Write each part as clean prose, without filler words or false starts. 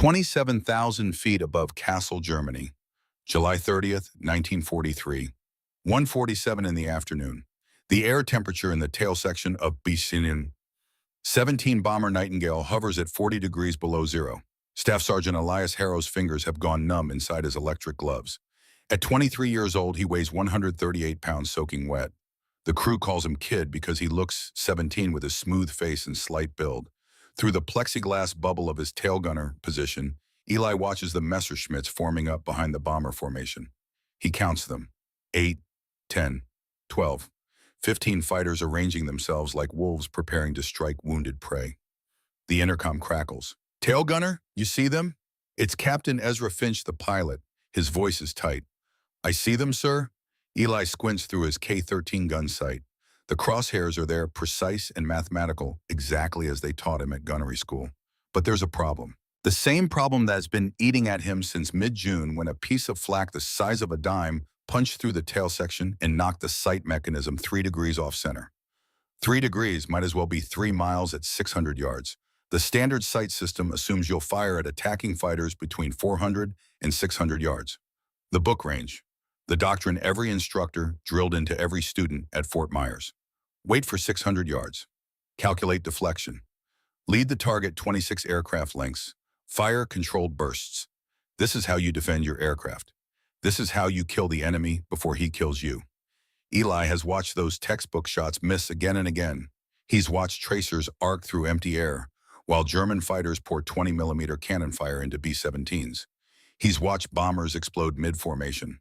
27,000 feet above Kassel, Germany, July 30th, 1943, 1:47 in the afternoon. The air temperature in the tail section of B-17 bomber Nightingale hovers at 40 degrees below zero. Staff Sergeant Elias Harrow's fingers have gone numb inside his electric gloves. At 23 years old, he weighs 138 pounds soaking wet. The crew calls him Kid because he looks 17 with his smooth face and slight build. Through the plexiglass bubble of his tail gunner position, Eli watches the Messerschmitts forming up behind the bomber formation. He counts them. 8, 10, 12, 15 fighters arranging themselves like wolves preparing to strike wounded prey. The intercom crackles. "Tail gunner, you see them?" It's Captain Ezra Finch, the pilot. His voice is tight. "I see them, sir." Eli squints through his K-13 gun sight. The crosshairs are there, precise and mathematical, exactly as they taught him at gunnery school. But there's a problem. The same problem that's been eating at him since mid-June when a piece of flak the size of a dime punched through the tail section and knocked the sight mechanism 3 degrees off center. 3 degrees might as well be 3 miles at 600 yards. The standard sight system assumes you'll fire at attacking fighters between 400 and 600 yards. The book range. The doctrine every instructor drilled into every student at Fort Myers. Wait for 600 yards. Calculate deflection. Lead the target 26 aircraft lengths. Fire controlled bursts. This is how you defend your aircraft. This is how you kill the enemy before he kills you. Eli has watched those textbook shots miss again and again. He's watched tracers arc through empty air, while German fighters pour 20mm cannon fire into B-17s. He's watched bombers explode mid-formation.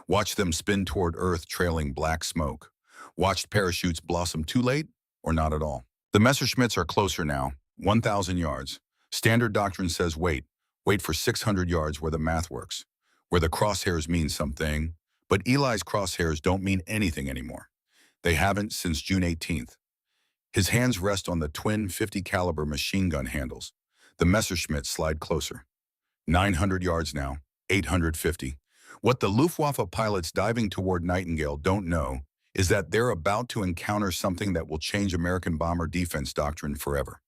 Watched them spin toward Earth trailing black smoke. Watched parachutes blossom too late or not at all. The Messerschmitts are closer now, 1,000 yards. Standard doctrine says wait for 600 yards where the math works, where the crosshairs mean something, but Eli's crosshairs don't mean anything anymore. They haven't since June 18th. His hands rest on the twin 50 caliber machine gun handles. The Messerschmitts slide closer. 900 yards now, 850. What the Luftwaffe pilots diving toward Nightingale don't know is that they're about to encounter something that will change American bomber defense doctrine forever.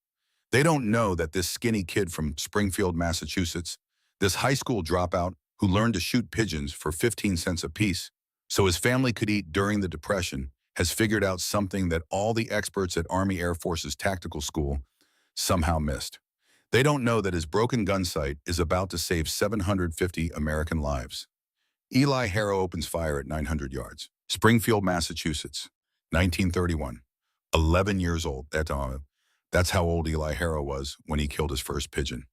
They don't know that this skinny kid from Springfield, Massachusetts, this high school dropout who learned to shoot pigeons for 15 cents apiece so his family could eat during the Depression, has figured out something that all the experts at Army Air Force's tactical school somehow missed. They don't know that his broken gun sight is about to save 750 American lives. Eli Harrow opens fire at 900 yards. Springfield, Massachusetts, 1931. 11 years old. That's how old Eli Harrow was when he killed his first pigeon.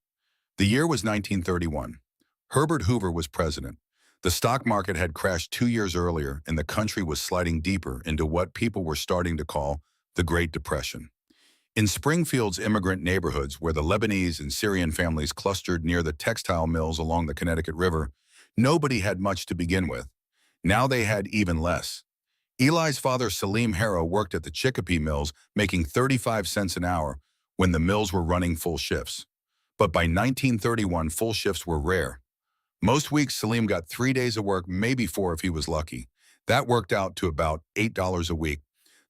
The year was 1931. Herbert Hoover was president. The stock market had crashed 2 years earlier, and the country was sliding deeper into what people were starting to call the Great Depression. In Springfield's immigrant neighborhoods, where the Lebanese and Syrian families clustered near the textile mills along the Connecticut River, nobody had much to begin with. Now they had even less. Eli's father, Salim Harrow, worked at the Chicopee mills, making 35 cents an hour when the mills were running full shifts. But by 1931, full shifts were rare. Most weeks, Salim got 3 days of work, maybe 4 if he was lucky. That worked out to about $8 a week.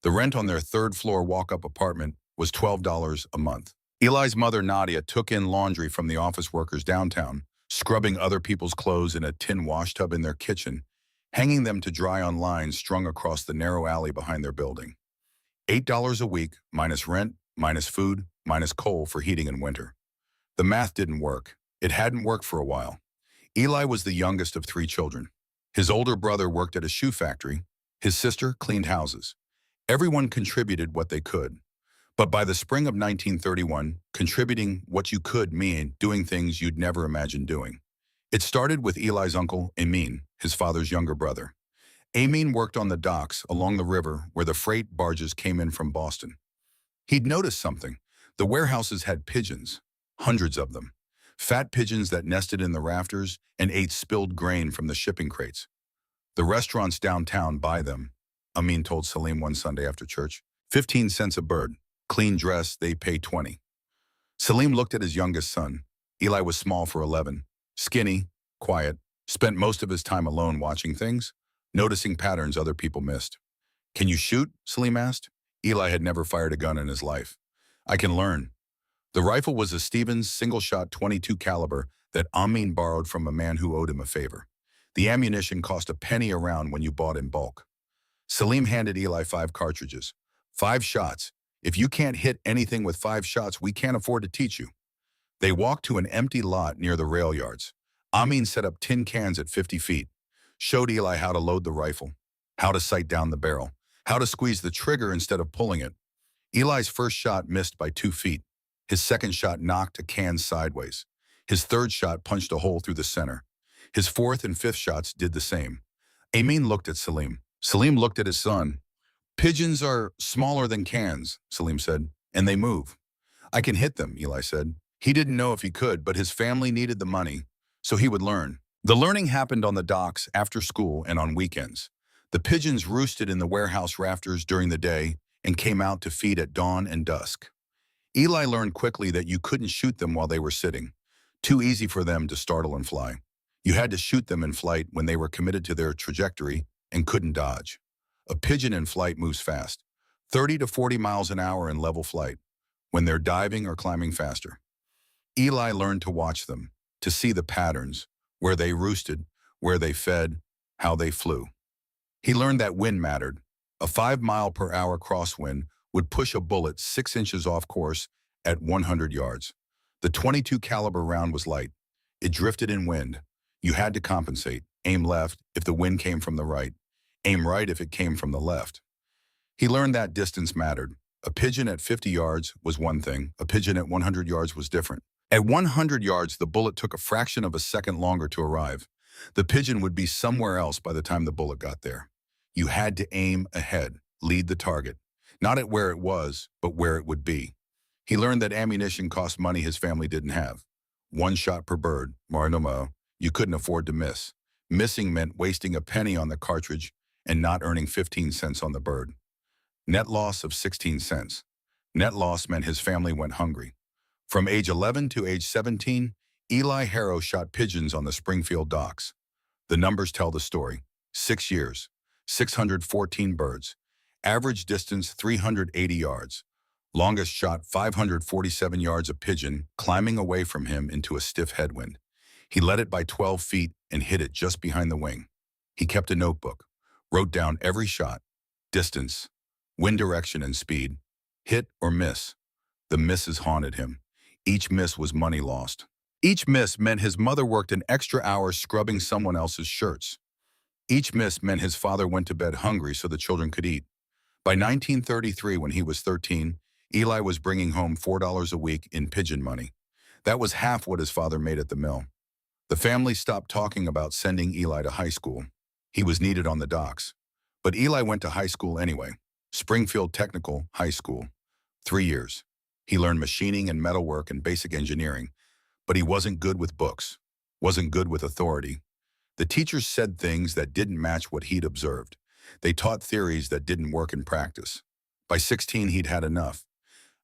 The rent on their third-floor walk-up apartment was $12 a month. Eli's mother, Nadia, took in laundry from the office workers downtown, scrubbing other people's clothes in a tin wash tub in their kitchen, hanging them to dry on lines strung across the narrow alley behind their building. $8 a week, minus rent, minus food, minus coal for heating in winter. The math didn't work. It hadn't worked for a while. Eli was the youngest of 3 children. His older brother worked at a shoe factory. His sister cleaned houses. Everyone contributed what they could. But by the spring of 1931, contributing what you could meant doing things you'd never imagined doing. It started with Eli's uncle, Amin, his father's younger brother. Amin worked on the docks along the river where the freight barges came in from Boston. He'd noticed something. The warehouses had pigeons, hundreds of them. Fat pigeons that nested in the rafters and ate spilled grain from the shipping crates. The restaurants downtown buy them, Amin told Salim one Sunday after church. 15 cents a bird. Clean dress, they pay 20. Salim looked at his youngest son. Eli was small for 11. Skinny, quiet, spent most of his time alone watching things, noticing patterns other people missed. "Can you shoot?" Salim asked. Eli had never fired a gun in his life. "I can learn." The rifle was a Stevens single-shot .22 caliber that Amin borrowed from a man who owed him a favor. The ammunition cost a penny a round when you bought in bulk. Salim handed Eli 5 cartridges. 5 shots. If you can't hit anything with 5 shots, we can't afford to teach you. They walked to an empty lot near the rail yards. Amin set up tin cans at 50 feet, showed Eli how to load the rifle, how to sight down the barrel, how to squeeze the trigger instead of pulling it. Eli's first shot missed by 2 feet. His second shot knocked a can sideways. His third shot punched a hole through the center. His fourth and fifth shots did the same. Amin looked at Salim. Salim looked at his son. "Pigeons are smaller than cans," Salim said, "and they move." "I can hit them," Eli said. He didn't know if he could, but his family needed the money, so he would learn. The learning happened on the docks, after school, and on weekends. The pigeons roosted in the warehouse rafters during the day and came out to feed at dawn and dusk. Eli learned quickly that you couldn't shoot them while they were sitting. Too easy for them to startle and fly. You had to shoot them in flight when they were committed to their trajectory and couldn't dodge. A pigeon in flight moves fast, 30 to 40 miles an hour in level flight, when they're diving or climbing faster. Eli learned to watch them, to see the patterns, where they roosted, where they fed, how they flew. He learned that wind mattered. A 5-mile-per-hour crosswind would push a bullet 6 inches off course at 100 yards. The .22 caliber round was light. It drifted in wind. You had to compensate. Aim left if the wind came from the right. Aim right if it came from the left. He learned that distance mattered. A pigeon at 50 yards was one thing. A pigeon at 100 yards was different. At 100 yards, the bullet took a fraction of a second longer to arrive. The pigeon would be somewhere else by the time the bullet got there. You had to aim ahead, lead the target. Not at where it was, but where it would be. He learned that ammunition cost money his family didn't have. 1 shot per bird, Marinomo, you couldn't afford to miss. Missing meant wasting a penny on the cartridge and not earning 15 cents on the bird. Net loss of 16 cents. Net loss meant his family went hungry. From age 11 to age 17, Eli Harrow shot pigeons on the Springfield docks. The numbers tell the story. 6 years, 614 birds. Average distance 380 yards. Longest shot 547 yards, a pigeon climbing away from him into a stiff headwind. He led it by 12 feet and hit it just behind the wing. He kept a notebook, wrote down every shot, distance, wind direction and speed, hit or miss. The misses haunted him. Each miss was money lost. Each miss meant his mother worked an extra hour scrubbing someone else's shirts. Each miss meant his father went to bed hungry so the children could eat. By 1933, when he was 13, Eli was bringing home $4 a week in pigeon money. That was half what his father made at the mill. The family stopped talking about sending Eli to high school. He was needed on the docks. But Eli went to high school anyway. Springfield Technical High School. 3 years. He learned machining and metalwork and basic engineering, but he wasn't good with books, wasn't good with authority. The teachers said things that didn't match what he'd observed. They taught theories that didn't work in practice. By 16, he'd had enough.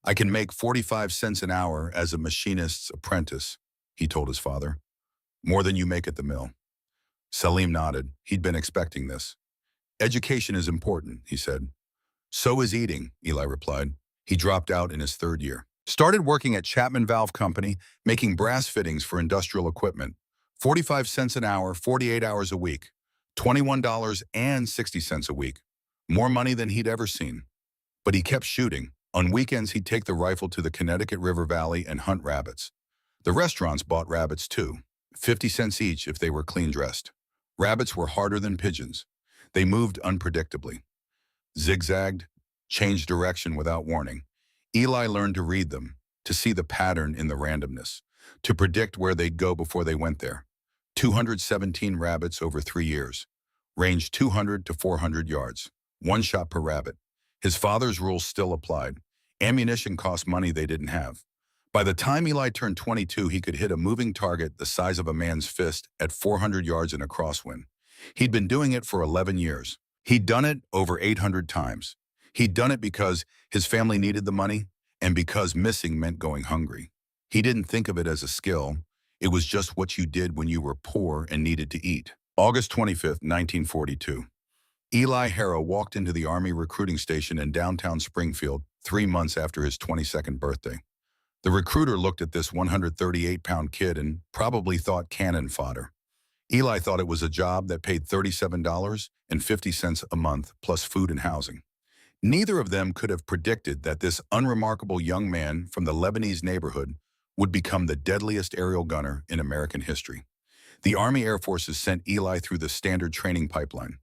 "I can make 45 cents an hour as a machinist's apprentice," he told his father. "More than you make at the mill." Salim nodded. He'd been expecting this. "Education is important," he said. "So is eating," Eli replied. He dropped out in his 3rd year. Started working at Chapman Valve Company, making brass fittings for industrial equipment. 45 cents an hour, 48 hours a week. $21.60 a week. More money than he'd ever seen. But he kept shooting. On weekends, he'd take the rifle to the Connecticut River Valley and hunt rabbits. The restaurants bought rabbits too, 50 cents each if they were clean dressed. Rabbits were harder than pigeons. They moved unpredictably. Zigzagged, changed direction without warning. Eli learned to read them, to see the pattern in the randomness, to predict where they'd go before they went there. 217 rabbits over 3 years. Range 200 to 400 yards. 1 shot per rabbit. His father's rules still applied. Ammunition cost money they didn't have. By the time Eli turned 22, he could hit a moving target the size of a man's fist at 400 yards in a crosswind. He'd been doing it for 11 years. He'd done it over 800 times. He'd done it because his family needed the money and because missing meant going hungry. He didn't think of it as a skill. It was just what you did when you were poor and needed to eat. August 25, 1942. Eli Harrow walked into the Army recruiting station in downtown Springfield 3 months after his 22nd birthday. The recruiter looked at this 138-pound kid and probably thought cannon fodder. Eli thought it was a job that paid $37.50 a month plus food and housing. Neither of them could have predicted that this unremarkable young man from the Lebanese neighborhood would become the deadliest aerial gunner in American history. The Army Air Forces sent Eli through the standard training pipeline: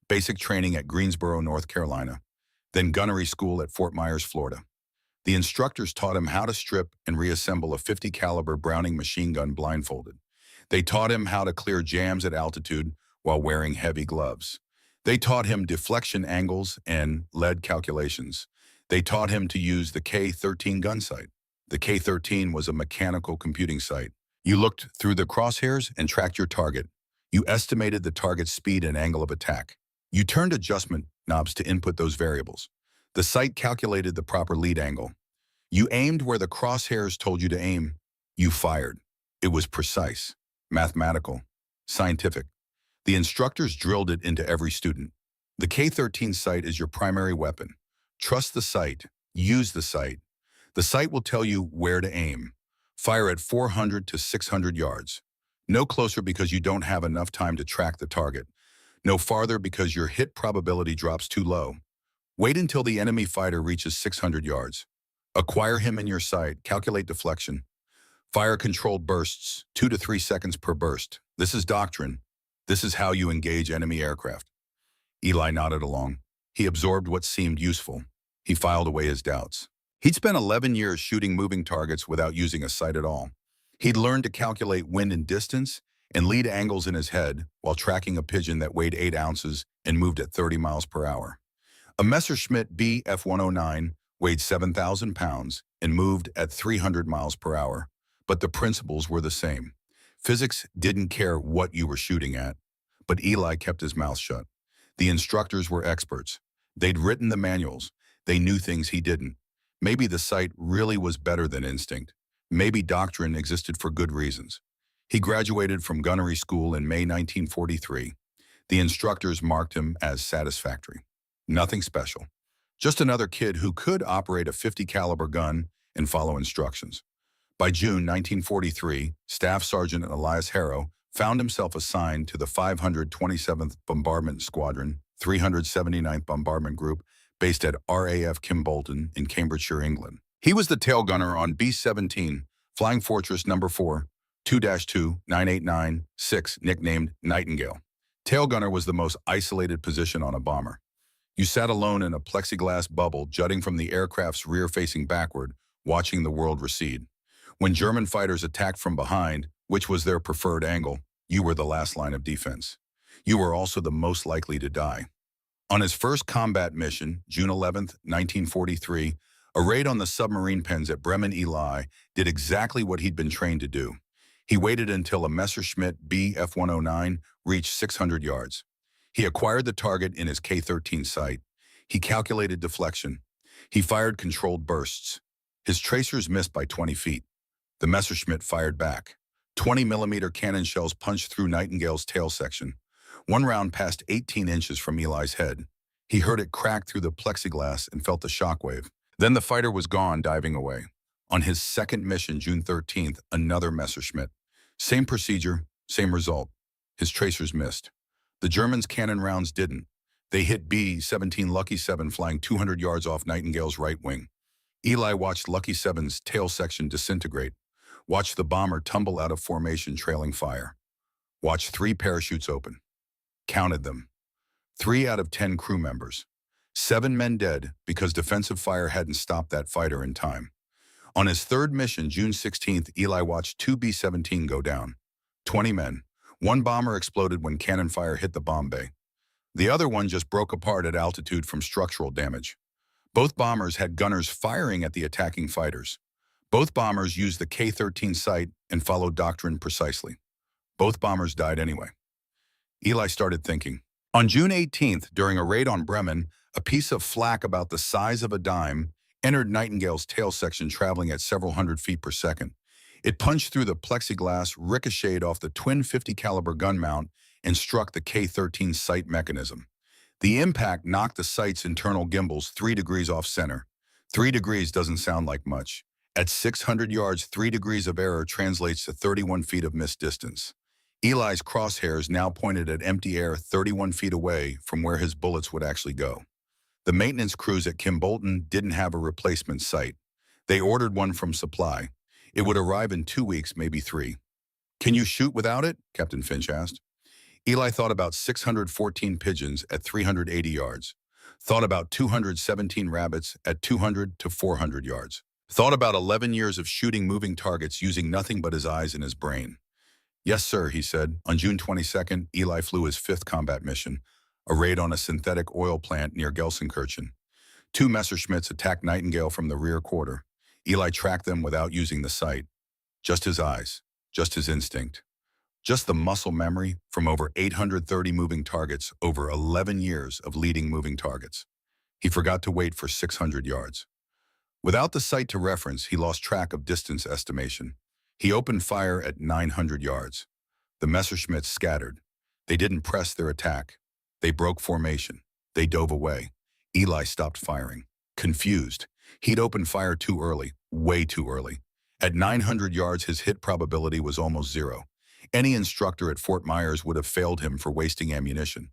basic training at Greensboro, North Carolina, then gunnery school at Fort Myers, Florida. The instructors taught him how to strip and reassemble a 50 caliber Browning machine gun blindfolded. They taught him how to clear jams at altitude while wearing heavy gloves. They taught him deflection angles and lead calculations. They taught him to use the K-13 gun sight. The K-13 was a mechanical computing sight. You looked through the crosshairs and tracked your target. You estimated the target's speed and angle of attack. You turned adjustment knobs to input those variables. The sight calculated the proper lead angle. You aimed where the crosshairs told you to aim. You fired. It was precise, mathematical, scientific. The instructors drilled it into every student. The K-13 sight is your primary weapon. Trust the sight. Use the sight. The sight will tell you where to aim. Fire at 400 to 600 yards. No closer because you don't have enough time to track the target. No farther because your hit probability drops too low. Wait until the enemy fighter reaches 600 yards. Acquire him in your sight. Calculate deflection. Fire controlled bursts, 2 to 3 seconds per burst. This is doctrine. This is how you engage enemy aircraft. Eli nodded along. He absorbed what seemed useful. He filed away his doubts. He'd spent 11 years shooting moving targets without using a sight at all. He'd learned to calculate wind and distance and lead angles in his head while tracking a pigeon that weighed 8 ounces and moved at 30 miles per hour. A Messerschmitt Bf-109 weighed 7,000 pounds and moved at 300 miles per hour, but the principles were the same. Physics didn't care what you were shooting at, but Eli kept his mouth shut. The instructors were experts. They'd written the manuals. They knew things he didn't. Maybe the sight really was better than instinct. Maybe doctrine existed for good reasons. He graduated from gunnery school in May 1943. The instructors marked him as satisfactory. Nothing special. Just another kid who could operate a 50 caliber gun and follow instructions. By June 1943, Staff Sergeant Elias Harrow found himself assigned to the 527th Bombardment Squadron, 379th Bombardment Group, based at RAF Kimbolton in Cambridgeshire, England. He was the tail gunner on B-17, Flying Fortress No. 4, 2-2-989-6, nicknamed Nightingale. Tail gunner was the most isolated position on a bomber. You sat alone in a plexiglass bubble jutting from the aircraft's rear facing backward, watching the world recede. When German fighters attacked from behind, which was their preferred angle, you were the last line of defense. You were also the most likely to die. On his first combat mission, June 11, 1943, a raid on the submarine pens at Bremen, Eli did exactly what he'd been trained to do. He waited until a Messerschmitt Bf-109 reached 600 yards. He acquired the target in his K-13 sight. He calculated deflection. He fired controlled bursts. His tracers missed by 20 feet. The Messerschmitt fired back. 20-millimeter cannon shells punched through Nightingale's tail section. One round passed 18 inches from Eli's head. He heard it crack through the plexiglass and felt the shockwave. Then the fighter was gone, diving away. On his second mission, June 13th, another Messerschmitt. Same procedure, same result. His tracers missed. The Germans' cannon rounds didn't. They hit B-17 Lucky 7 flying 200 yards off Nightingale's right wing. Eli watched Lucky 7's tail section disintegrate. Watched the bomber tumble out of formation trailing fire. Watched 3 parachutes open. Counted them. 3 out of 10 crew members. 7 men dead because defensive fire hadn't stopped that fighter in time. On his third mission, June 16th, Eli watched 2 B-17 go down. 20 men. 1 bomber exploded when cannon fire hit the bomb bay. The other one just broke apart at altitude from structural damage. Both bombers had gunners firing at the attacking fighters. Both bombers used the K-13 sight and followed doctrine precisely. Both bombers died anyway. Eli started thinking. On June 18th, during a raid on Bremen, a piece of flak about the size of a dime entered Nightingale's tail section traveling at several hundred feet per second. It punched through the plexiglass, ricocheted off the twin 50 caliber gun mount, and struck the K-13 sight mechanism. The impact knocked the sight's internal gimbals 3 degrees off center. 3 degrees doesn't sound like much. At 600 yards, 3 degrees of error translates to 31 feet of missed distance. Eli's crosshairs now pointed at empty air 31 feet away from where his bullets would actually go. The maintenance crews at Kimbolton didn't have a replacement sight. They ordered one from supply. It would arrive in 2 weeks, maybe 3. "Can you shoot without it?" Captain Finch asked. Eli thought about 614 pigeons at 380 yards. Thought about 217 rabbits at 200 to 400 yards. Thought about 11 years of shooting moving targets using nothing but his eyes and his brain. "Yes, sir," he said. On June 22nd, Eli flew his 5th combat mission, a raid on a synthetic oil plant near Gelsenkirchen. 2 Messerschmitts attacked Nightingale from the rear quarter. Eli tracked them without using the sight. Just his eyes, just his instinct, just the muscle memory from over 830 moving targets over 11 years of leading moving targets. He forgot to wait for 600 yards. Without the sight to reference, he lost track of distance estimation. He opened fire at 900 yards. The Messerschmitts scattered. They didn't press their attack. They broke formation. They dove away. Eli stopped firing. Confused. He'd opened fire too early, way too early. At 900 yards, his hit probability was almost 0. Any instructor at Fort Myers would have failed him for wasting ammunition.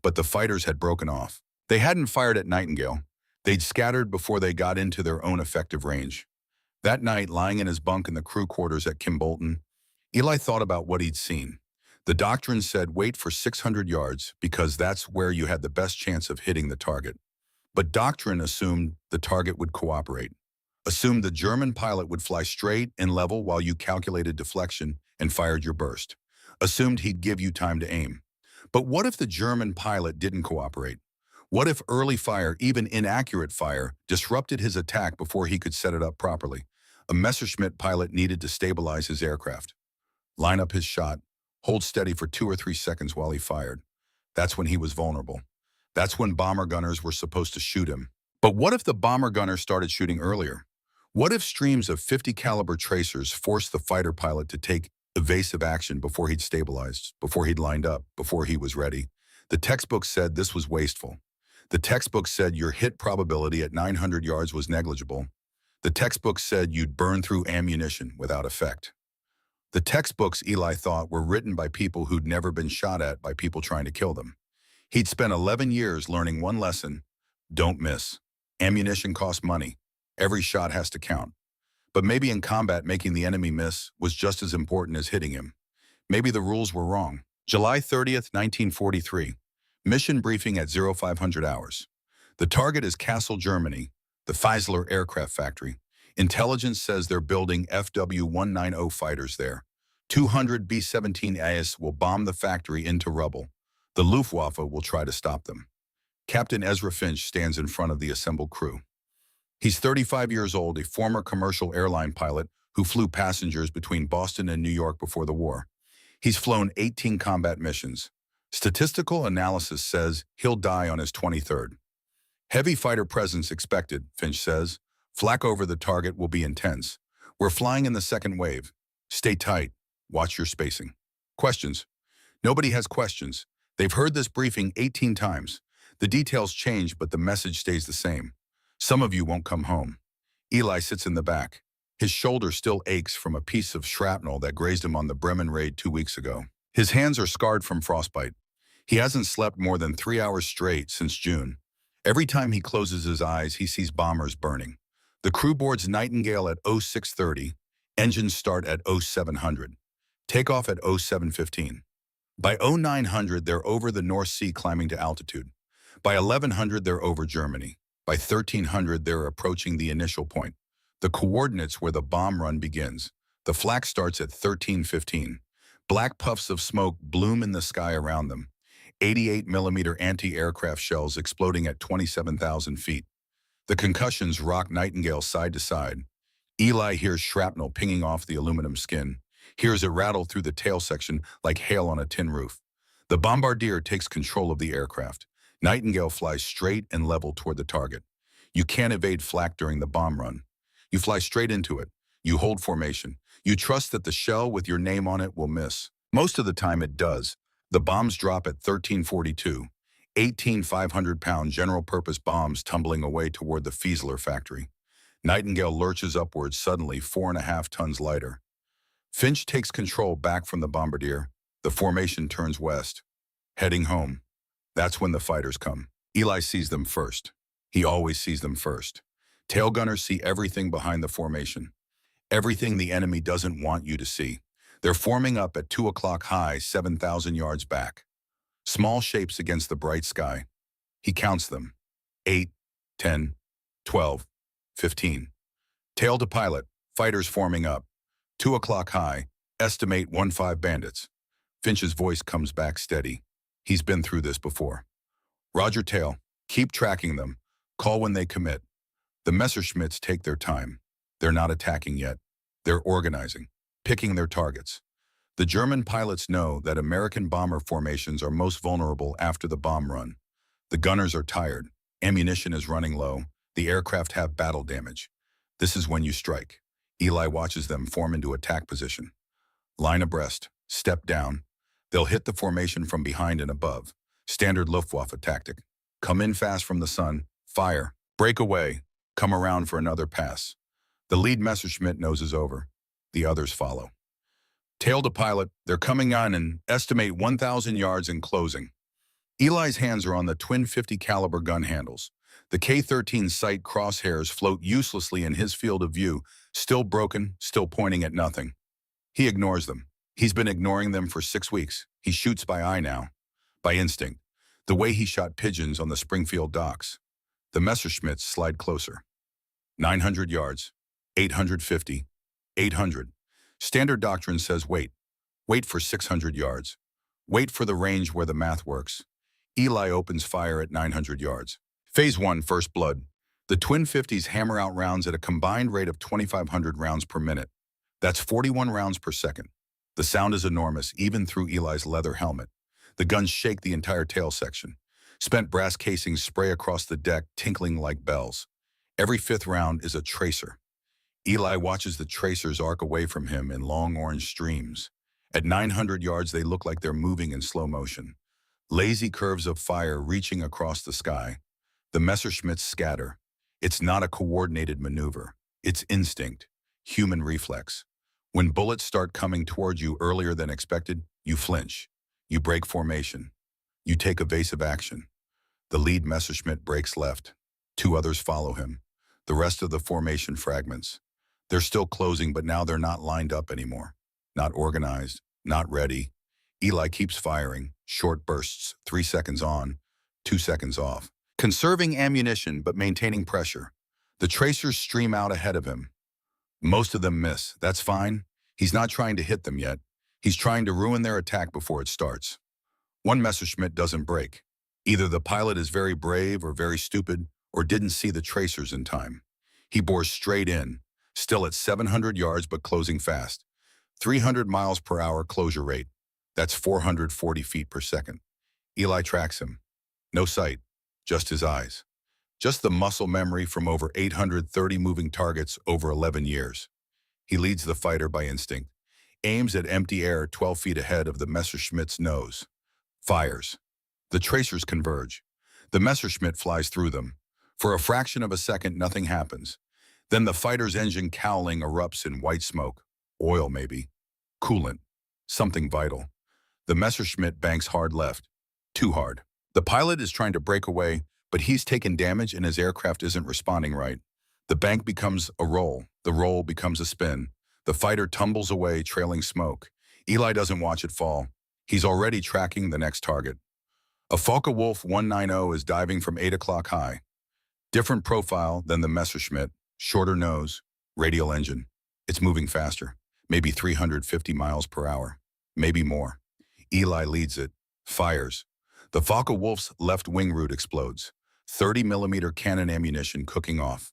But the fighters had broken off. They hadn't fired at Nightingale. They'd scattered before they got into their own effective range. That night, lying in his bunk in the crew quarters at Kimbolton, Eli thought about what he'd seen. The doctrine said wait for 600 yards because that's where you had the best chance of hitting the target. But doctrine assumed the target would cooperate. Assumed the German pilot would fly straight and level while you calculated deflection and fired your burst. Assumed he'd give you time to aim. But what if the German pilot didn't cooperate? What if early fire, even inaccurate fire, disrupted his attack before he could set it up properly? A Messerschmitt pilot needed to stabilize his aircraft. Line up his shot, hold steady for 2 or 3 seconds while he fired. That's when he was vulnerable. That's when bomber gunners were supposed to shoot him. But what if the bomber gunner started shooting earlier? What if streams of 50 caliber tracers forced the fighter pilot to take evasive action before he'd stabilized, before he'd lined up, before he was ready? The textbook said this was wasteful. The textbook said your hit probability at 900 yards was negligible. The textbook said you'd burn through ammunition without effect. The textbooks, Eli thought, were written by people who'd never been shot at by people trying to kill them. He'd spent 11 years learning one lesson: don't miss. Ammunition costs money. Every shot has to count. But maybe in combat, making the enemy miss was just as important as hitting him. Maybe the rules were wrong. July 30th, 1943. Mission briefing at 0500 hours. The target is Kassel, Germany, the Fiesler aircraft factory. Intelligence says they're building FW-190 fighters there. 200 B-17As will bomb the factory into rubble. The Luftwaffe will try to stop them. Captain Ezra Finch stands in front of the assembled crew. He's 35 years old, a former commercial airline pilot who flew passengers between Boston and New York before the war. He's flown 18 combat missions. Statistical analysis says he'll die on his 23rd. Heavy fighter presence expected, Finch says. Flak over the target will be intense. We're flying in the second wave. Stay tight. Watch your spacing. Questions? Nobody has questions. They've heard this briefing 18 times. The details change, but the message stays the same. Some of you won't come home. Eli sits in the back. His shoulder still aches from a piece of shrapnel that grazed him on the Bremen raid 2 weeks ago. His hands are scarred from frostbite. He hasn't slept more than 3 hours straight since June. Every time he closes his eyes, he sees bombers burning. The crew boards Nightingale at 0630. Engines start at 0700. Takeoff at 0715. By 0900, they're over the North Sea climbing to altitude. By 1100, they're over Germany. By 1300, they're approaching the initial point, the coordinates where the bomb run begins. The flak starts at 1315. Black puffs of smoke bloom in the sky around them. 88mm anti-aircraft shells exploding at 27,000 feet. The concussions rock Nightingale side to side. Eli hears shrapnel pinging off the aluminum skin, hears it rattle through the tail section like hail on a tin roof. The bombardier takes control of the aircraft. Nightingale flies straight and level toward the target. You can't evade flak during the bomb run. You fly straight into it. You hold formation. You trust that the shell with your name on it will miss. Most of the time it does. The bombs drop at 1342, 18 500-pound general-purpose bombs tumbling away toward the Fiesler factory. Nightingale lurches upwards, suddenly 4.5 tons lighter. Finch takes control back from the bombardier. The formation turns west, heading home. That's when the fighters come. Eli sees them first. He always sees them first. Tail gunners see everything behind the formation. Everything the enemy doesn't want you to see. They're forming up at 2 o'clock high, 7,000 yards back. Small shapes against the bright sky. He counts them. 8, 10, 12, 15. Tail to pilot, fighters forming up. 2 o'clock high, estimate 15 bandits. Finch's voice comes back steady. He's been through this before. Roger, Tail, keep tracking them. Call when they commit. The Messerschmitts take their time. They're not attacking yet. They're organizing, picking their targets. The German pilots know that American bomber formations are most vulnerable after the bomb run. The gunners are tired. Ammunition is running low. The aircraft have battle damage. This is when you strike. Eli watches them form into attack position. Line abreast, step down. They'll hit the formation from behind and above. Standard Luftwaffe tactic. Come in fast from the sun, fire, break away, come around for another pass. The lead Messerschmitt noses over. The others follow. Tail to pilot, they're coming on and estimate 1,000 yards in closing. Eli's hands are on the twin 50 caliber gun handles. The K-13 sight crosshairs float uselessly in his field of view, still broken, still pointing at nothing. He ignores them. He's been ignoring them for 6 weeks. He shoots by eye now, by instinct, the way he shot pigeons on the Springfield docks. The Messerschmitts slide closer. 900 yards, 850, 800. Standard doctrine says wait. Wait for 600 yards. Wait for the range where the math works. Eli opens fire at 900 yards. Phase 1, first blood. The twin 50s hammer out rounds at a combined rate of 2,500 rounds per minute. That's 41 rounds per second. The sound is enormous, even through Eli's leather helmet. The guns shake the entire tail section. Spent brass casings spray across the deck, tinkling like bells. Every fifth round is a tracer. Eli watches the tracers arc away from him in long orange streams. At 900 yards, they look like they're moving in slow motion. Lazy curves of fire reaching across the sky. The Messerschmitts scatter. It's not a coordinated maneuver. It's instinct, human reflex. When bullets start coming toward you earlier than expected, you flinch. You break formation. You take evasive action. The lead Messerschmitt breaks left. 2 others follow him. The rest of the formation fragments. They're still closing, but now they're not lined up anymore. Not organized, not ready. Eli keeps firing, short bursts, 3 seconds on, 2 seconds off. Conserving ammunition, but maintaining pressure. The tracers stream out ahead of him. Most of them miss. That's fine. He's not trying to hit them yet. He's trying to ruin their attack before it starts. One Messerschmitt doesn't break. Either the pilot is very brave or very stupid, or didn't see the tracers in time. He bores straight in, still at 700 yards but closing fast. 300 miles per hour closure rate. That's 440 feet per second. Eli tracks him. No sight, just his eyes. Just the muscle memory from over 830 moving targets over 11 years. He leads the fighter by instinct, aims at empty air 12 feet ahead of the Messerschmitt's nose. Fires. The tracers converge. The Messerschmitt flies through them. For a fraction of a second, nothing happens. Then the fighter's engine cowling erupts in white smoke. Oil, maybe. Coolant. Something vital. The Messerschmitt banks hard left. Too hard. The pilot is trying to break away, but he's taken damage and his aircraft isn't responding right. The bank becomes a roll. The roll becomes a spin. The fighter tumbles away, trailing smoke. Eli doesn't watch it fall. He's already tracking the next target. A Focke-Wulf 190 is diving from 8 o'clock high. Different profile than the Messerschmitt. Shorter nose, radial engine. It's moving faster, maybe 350 miles per hour, maybe more. Eli leads it, fires. The Focke-Wulf's left wing root explodes. 30mm cannon ammunition cooking off.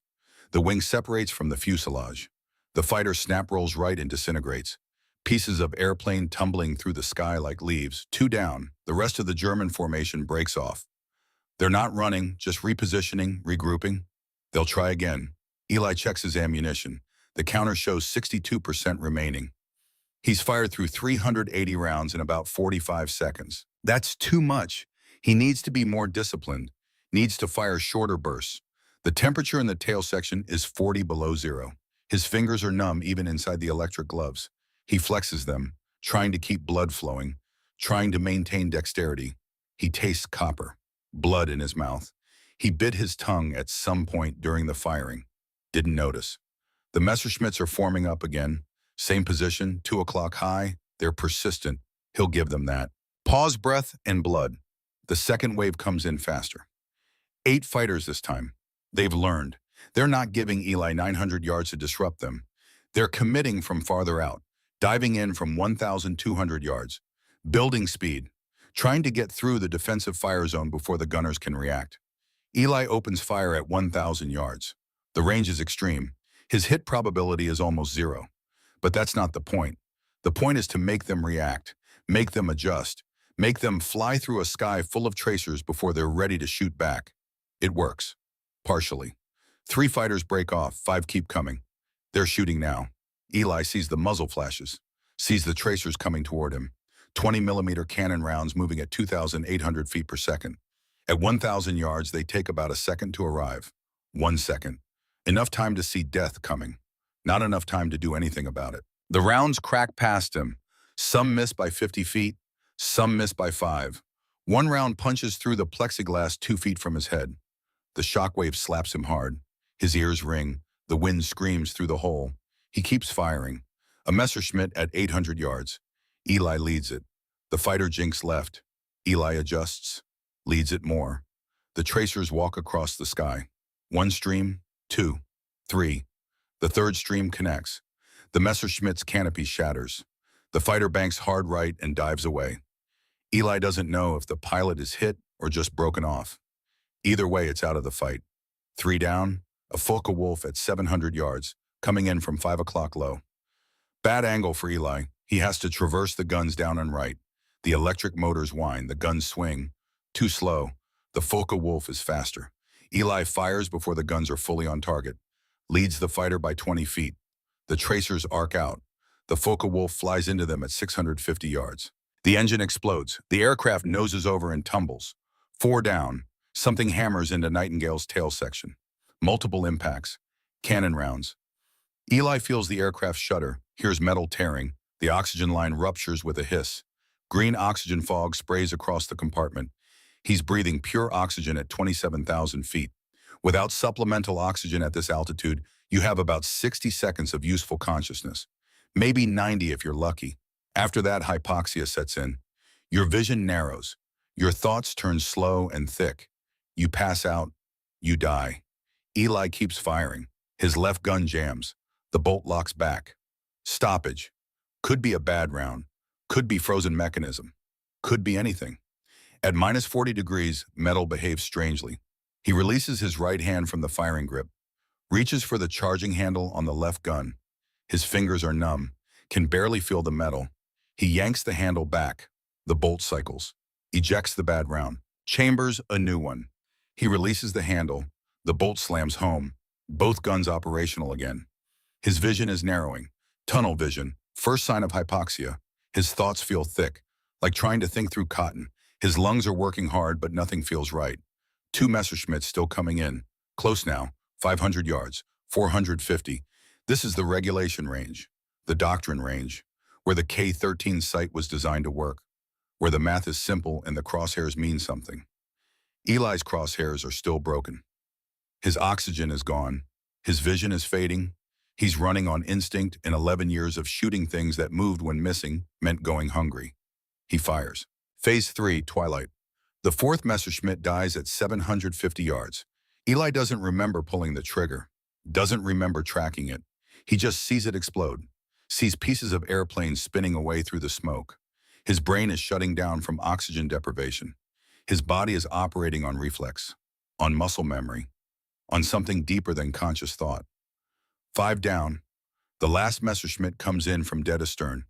The wing separates from the fuselage. The fighter snap rolls right and disintegrates. Pieces of airplane tumbling through the sky like leaves. 2 down. The rest of the German formation breaks off. They're not running, just repositioning, regrouping. They'll try again. Eli checks his ammunition. The counter shows 62% remaining. He's fired through 380 rounds in about 45 seconds. That's too much. He needs to be more disciplined, needs to fire shorter bursts. The temperature in the tail section is 40 below zero. His fingers are numb even inside the electric gloves. He flexes them, trying to keep blood flowing, trying to maintain dexterity. He tastes copper, blood in his mouth. He bit his tongue at some point during the firing. Didn't notice. The Messerschmitts are forming up again. Same position, 2 o'clock high. They're persistent. He'll give them that. Pause, breath, and blood. The second wave comes in faster. 8 fighters this time. They've learned. They're not giving Eli 900 yards to disrupt them. They're committing from farther out, diving in from 1,200 yards, building speed, trying to get through the defensive fire zone before the gunners can react. Eli opens fire at 1,000 yards. The range is extreme. His hit probability is almost zero. But that's not the point. The point is to make them react, make them adjust, make them fly through a sky full of tracers before they're ready to shoot back. It works. Partially. 3 fighters break off, 5 keep coming. They're shooting now. Eli sees the muzzle flashes, sees the tracers coming toward him. 20-millimeter cannon rounds moving at 2,800 feet per second. At 1,000 yards, they take about a second to arrive. 1 second. Enough time to see death coming. Not enough time to do anything about it. The rounds crack past him. Some miss by 50 feet, some miss by 5. One round punches through the plexiglass 2 feet from his head. The shockwave slaps him hard. His ears ring. The wind screams through the hole. He keeps firing. A Messerschmitt at 800 yards. Eli leads it. The fighter jinks left. Eli adjusts, leads it more. The tracers walk across the sky. 1 stream, 2, 3. The 3rd stream connects. The Messerschmitt's canopy shatters. The fighter banks hard right and dives away. Eli doesn't know if the pilot is hit or just broken off. Either way, it's out of the fight. 3 down, a Focke-Wulf at 700 yards, coming in from 5 o'clock low. Bad angle for Eli. He has to traverse the guns down and right. The electric motors whine, the guns swing. Too slow. The Focke-Wulf is faster. Eli fires before the guns are fully on target. Leads the fighter by 20 feet. The tracers arc out. The Focke-Wulf flies into them at 650 yards. The engine explodes. The aircraft noses over and tumbles. 4 down. Something hammers into Nightingale's tail section. Multiple impacts. Cannon rounds. Eli feels the aircraft shudder, hears metal tearing. The oxygen line ruptures with a hiss. Green oxygen fog sprays across the compartment. He's breathing pure oxygen at 27,000 feet. Without supplemental oxygen at this altitude, you have about 60 seconds of useful consciousness. Maybe 90 if you're lucky. After that, hypoxia sets in. Your vision narrows. Your thoughts turn slow and thick. You pass out. You die. Eli keeps firing. His left gun jams. The bolt locks back. Stoppage. Could be a bad round. Could be frozen mechanism. Could be anything. At minus 40 degrees, metal behaves strangely. He releases his right hand from the firing grip, reaches for the charging handle on the left gun. His fingers are numb, can barely feel the metal. He yanks the handle back. The bolt cycles. Ejects the bad round. Chambers a new one. He releases the handle. The bolt slams home. Both guns operational again. His vision is narrowing. Tunnel vision. First sign of hypoxia. His thoughts feel thick, like trying to think through cotton. His lungs are working hard, but nothing feels right. 2 Messerschmitts still coming in. Close now. 500 yards. 450. This is the regulation range. The doctrine range. Where the K-13 sight was designed to work. Where the math is simple and the crosshairs mean something. Eli's crosshairs are still broken. His oxygen is gone. His vision is fading. He's running on instinct, and 11 years of shooting things that moved when missing meant going hungry. He fires. Phase 3, Twilight. The 4th Messerschmitt dies at 750 yards. Eli doesn't remember pulling the trigger, doesn't remember tracking it. He just sees it explode, sees pieces of airplanes spinning away through the smoke. His brain is shutting down from oxygen deprivation. His body is operating on reflex, on muscle memory, on something deeper than conscious thought. 5 down. The last Messerschmitt comes in from dead astern.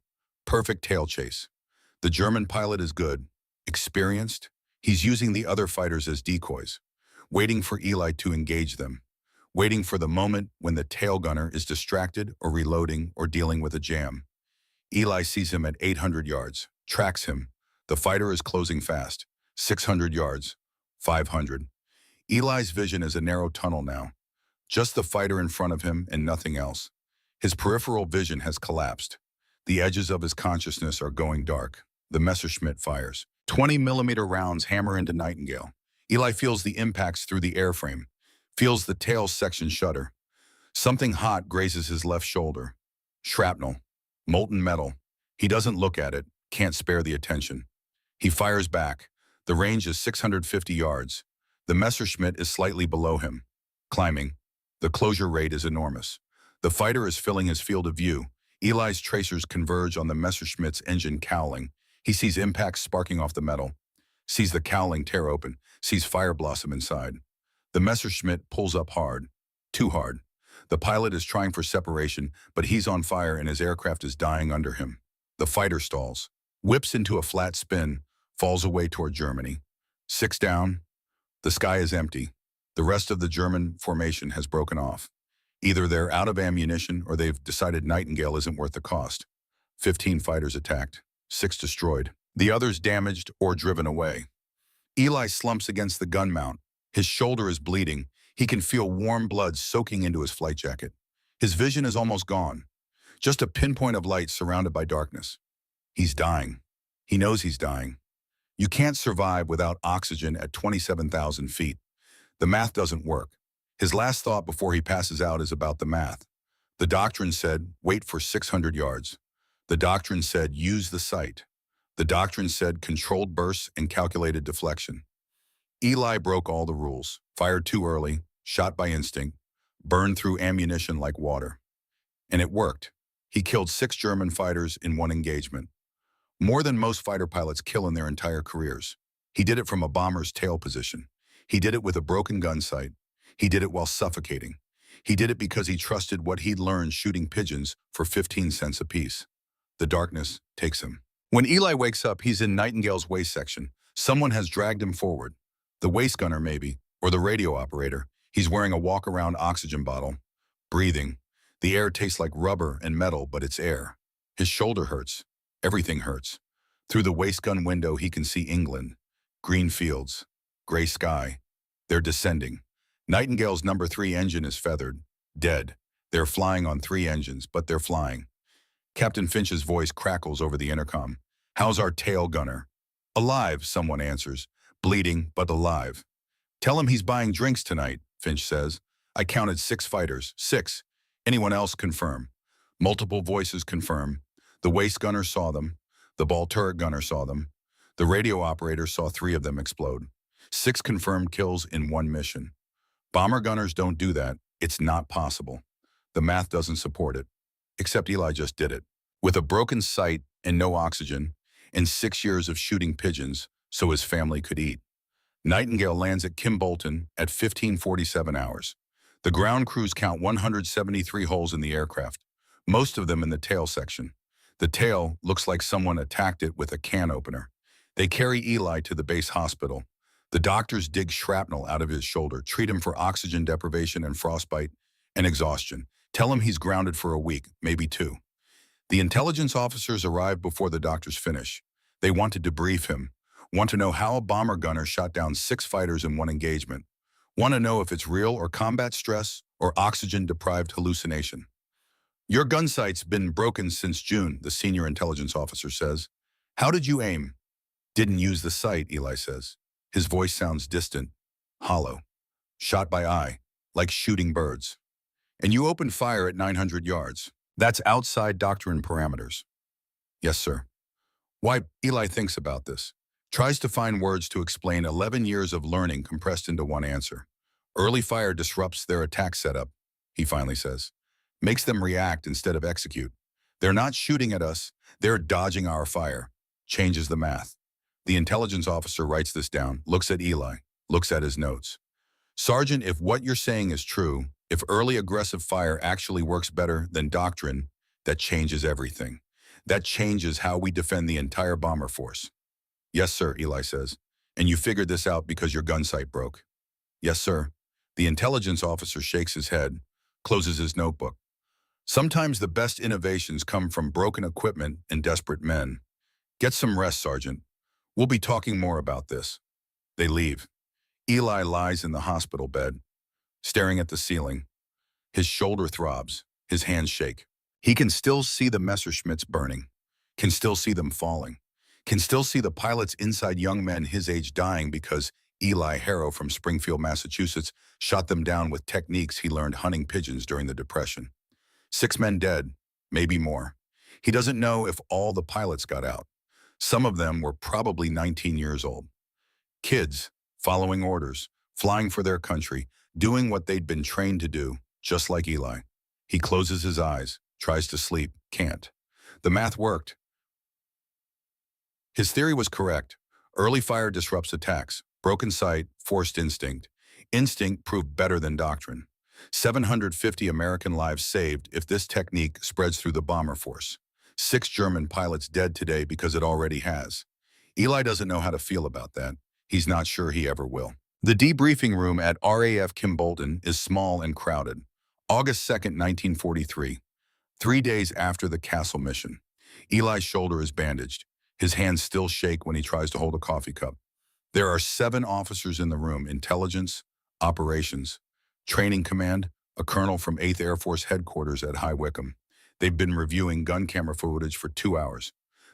Perfect tail chase. The German pilot is good, experienced. He's using the other fighters as decoys, waiting for Eli to engage them, waiting for the moment when the tail gunner is distracted or reloading or dealing with a jam. Eli sees him at 800 yards, tracks him. The fighter is closing fast. 600 yards, 500. Eli's vision is a narrow tunnel now, just the fighter in front of him and nothing else. His peripheral vision has collapsed. The edges of his consciousness are going dark. The Messerschmitt fires. 20-millimeter rounds hammer into Nightingale. Eli feels the impacts through the airframe, feels the tail section shudder. Something hot grazes his left shoulder. Shrapnel. Molten metal. He doesn't look at it, can't spare the attention. He fires back. The range is 650 yards. The Messerschmitt is slightly below him. Climbing. The closure rate is enormous. The fighter is filling his field of view. Eli's tracers converge on the Messerschmitt's engine cowling. He sees impacts sparking off the metal, sees the cowling tear open, sees fire blossom inside. The Messerschmitt pulls up hard. Too hard. The pilot is trying for separation, but he's on fire and his aircraft is dying under him. The fighter stalls, whips into a flat spin, falls away toward Germany. 6 down. The sky is empty. The rest of the German formation has broken off. Either they're out of ammunition or they've decided Nightingale isn't worth the cost. 15 fighters attacked, 6 destroyed. The others damaged or driven away. Eli slumps against the gun mount. His shoulder is bleeding. He can feel warm blood soaking into his flight jacket. His vision is almost gone. Just a pinpoint of light surrounded by darkness. He's dying. He knows he's dying. You can't survive without oxygen at 27,000 feet. The math doesn't work. His last thought before he passes out is about the math. The doctrine said, wait for 600 yards. The doctrine said, use the sight. The doctrine said, controlled bursts and calculated deflection. Eli broke all the rules, fired too early, shot by instinct, burned through ammunition like water. And it worked. He killed 6 German fighters in one engagement. More than most fighter pilots kill in their entire careers. He did it from a bomber's tail position. He did it with a broken gun sight. He did it while suffocating. He did it because he trusted what he'd learned shooting pigeons for 15 cents apiece. The darkness takes him. When Eli wakes up, he's in Nightingale's waist section. Someone has dragged him forward. The waist gunner, maybe, or the radio operator. He's wearing a walk-around oxygen bottle. Breathing. The air tastes like rubber and metal, but it's air. His shoulder hurts. Everything hurts. Through the waist gun window, he can see England. Green fields. Gray sky. They're descending. Nightingale's number 3 engine is feathered. Dead. They're flying on 3 engines, but they're flying. Captain Finch's voice crackles over the intercom. How's our tail gunner? Alive, someone answers. Bleeding, but alive. Tell him he's buying drinks tonight, Finch says. I counted 6 fighters. 6. Anyone else confirm? Multiple voices confirm. The waist gunner saw them. The ball turret gunner saw them. The radio operator saw 3 of them explode. 6 confirmed kills in one mission. Bomber gunners don't do that. It's not possible. The math doesn't support it. Except Eli just did it. With a broken sight and no oxygen, and 6 years of shooting pigeons so his family could eat. Nightingale lands at Kimbolton at 15:47 hours. The ground crews count 173 holes in the aircraft, most of them in the tail section. The tail looks like someone attacked it with a can opener. They carry Eli to the base hospital. The doctors dig shrapnel out of his shoulder, treat him for oxygen deprivation and frostbite and exhaustion. Tell him he's grounded for a week, maybe 2. The intelligence officers arrive before the doctors finish. They want to debrief him, want to know how a bomber gunner shot down 6 fighters in one engagement, want to know if it's real or combat stress or oxygen-deprived hallucination. Your gun sight's been broken since June, the senior intelligence officer says. How did you aim? Didn't use the sight, Eli says. His voice sounds distant, hollow. Shot by eye, like shooting birds. And you opened fire at 900 yards. That's outside doctrine parameters. Yes, sir. Why, Eli thinks about this. Tries to find words to explain 11 years of learning compressed into one answer. Early fire disrupts their attack setup, he finally says. Makes them react instead of execute. They're not shooting at us, they're dodging our fire. Changes the math. The intelligence officer writes this down, looks at Eli, looks at his notes. Sergeant, if what you're saying is true, if early aggressive fire actually works better than doctrine, that changes everything. That changes how we defend the entire bomber force. Yes, sir, Eli says. And you figured this out because your gun sight broke. Yes, sir. The intelligence officer shakes his head, closes his notebook. Sometimes the best innovations come from broken equipment and desperate men. Get some rest, Sergeant. We'll be talking more about this. They leave. Eli lies in the hospital bed, staring at the ceiling. His shoulder throbs, his hands shake. He can still see the Messerschmitts burning, can still see them falling, can still see the pilots inside young men his age dying because Eli Harrow from Springfield, Massachusetts, shot them down with techniques he learned hunting pigeons during the Depression. 6 men dead, maybe more. He doesn't know if all the pilots got out. Some of them were probably 19 years old. Kids, following orders, flying for their country, doing what they'd been trained to do, just like Eli. He closes his eyes, tries to sleep, can't. The math worked. His theory was correct. Early fire disrupts attacks. Broken sight, forced instinct. Instinct proved better than doctrine. 750 American lives saved if this technique spreads through the bomber force. 6 German pilots dead today because it already has. Eli doesn't know how to feel about that. He's not sure he ever will. The debriefing room at RAF Kimbolton is small and crowded. August 2nd, 1943. 3 days after the Castle mission. Eli's shoulder is bandaged. His hands still shake when he tries to hold a coffee cup. There are 7 officers in the room: intelligence, operations, training command, a colonel from 8th Air Force headquarters at High Wycombe. They've been reviewing gun camera footage for 2 hours.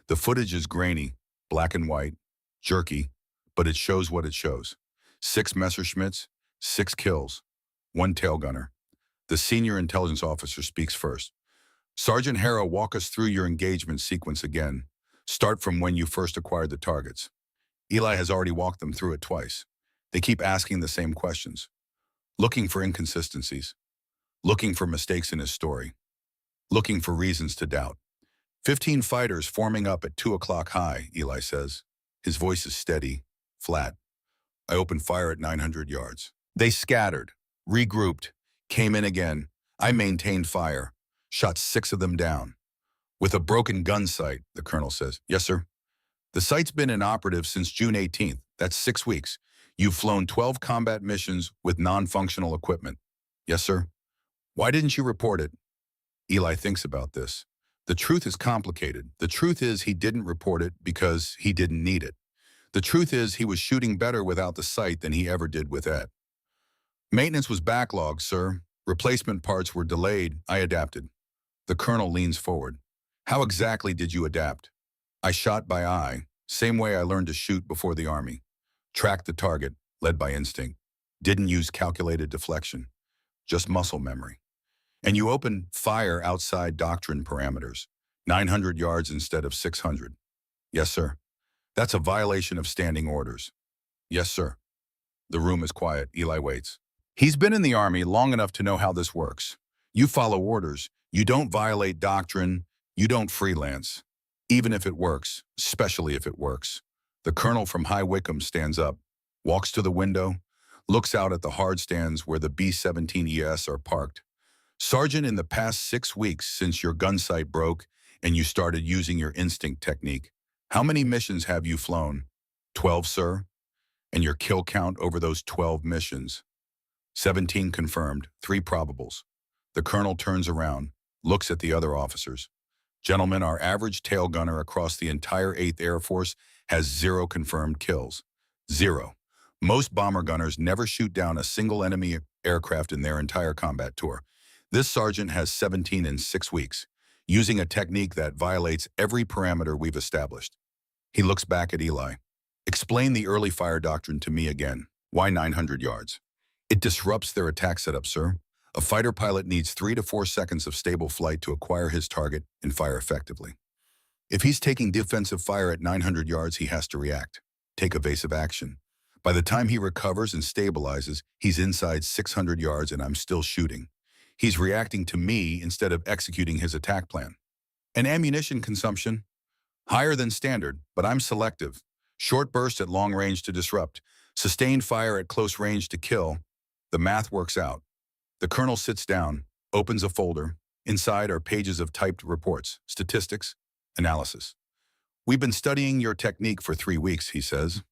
The footage is grainy, black and white, jerky, but it shows what it shows. 6 Messerschmitts, 6 kills, 1 tail gunner. The senior intelligence officer speaks first. Sergeant Harrow, walk us through your engagement sequence again. Start from when you first acquired the targets. Eli has already walked them through it twice. They keep asking the same questions. Looking for inconsistencies. Looking for mistakes in his story. Looking for reasons to doubt. 15 fighters forming up at 2 o'clock high, Eli says. His voice is steady, flat. I opened fire at 900 yards. They scattered, regrouped, came in again. I maintained fire, shot 6 of them down. With a broken gun sight, the colonel says. Yes, sir. The site's been inoperative since June 18th. That's 6 weeks. You've flown 12 combat missions with non-functional equipment. Yes, sir. Why didn't you report it? Eli thinks about this. The truth is complicated. The truth is he didn't report it because he didn't need it. The truth is he was shooting better without the sight than he ever did with it. Maintenance was backlogged, sir. Replacement parts were delayed. I adapted. The colonel leans forward. How exactly did you adapt? I shot by eye, same way I learned to shoot before the Army. Tracked the target, led by instinct. Didn't use calculated deflection, just muscle memory. And you opened fire outside doctrine parameters, 900 yards instead of 600. Yes, sir. That's a violation of standing orders. Yes, sir. The room is quiet. Eli waits. He's been in the Army long enough to know how this works. You follow orders. You don't violate doctrine. You don't freelance. Even if it works, especially if it works. The colonel from High Wycombe stands up, walks to the window, looks out at the hard stands where the B-17ES are parked. Sergeant, in the past 6 weeks since your gun sight broke and you started using your instinct technique, how many missions have you flown? 12, sir. And your kill count over those 12 missions? 17 confirmed, 3 probables. The colonel turns around, looks at the other officers. Gentlemen, our average tail gunner across the entire 8th Air Force has 0 confirmed kills. 0. Most bomber gunners never shoot down a single enemy aircraft in their entire combat tour. This sergeant has 17 in 6 weeks, using a technique that violates every parameter we've established. He looks back at Eli. Explain the early fire doctrine to me again. Why 900 yards? It disrupts their attack setup, sir. A fighter pilot needs 3 to 4 seconds of stable flight to acquire his target and fire effectively. If he's taking defensive fire at 900 yards, he has to react, take evasive action. By the time he recovers and stabilizes, he's inside 600 yards and I'm still shooting. He's reacting to me instead of executing his attack plan. And ammunition consumption? Higher than standard, but I'm selective. Short burst at long range to disrupt. Sustained fire at close range to kill. The math works out. The colonel sits down, opens a folder. Inside are pages of typed reports, statistics, analysis. We've been studying your technique for 3 weeks, he says.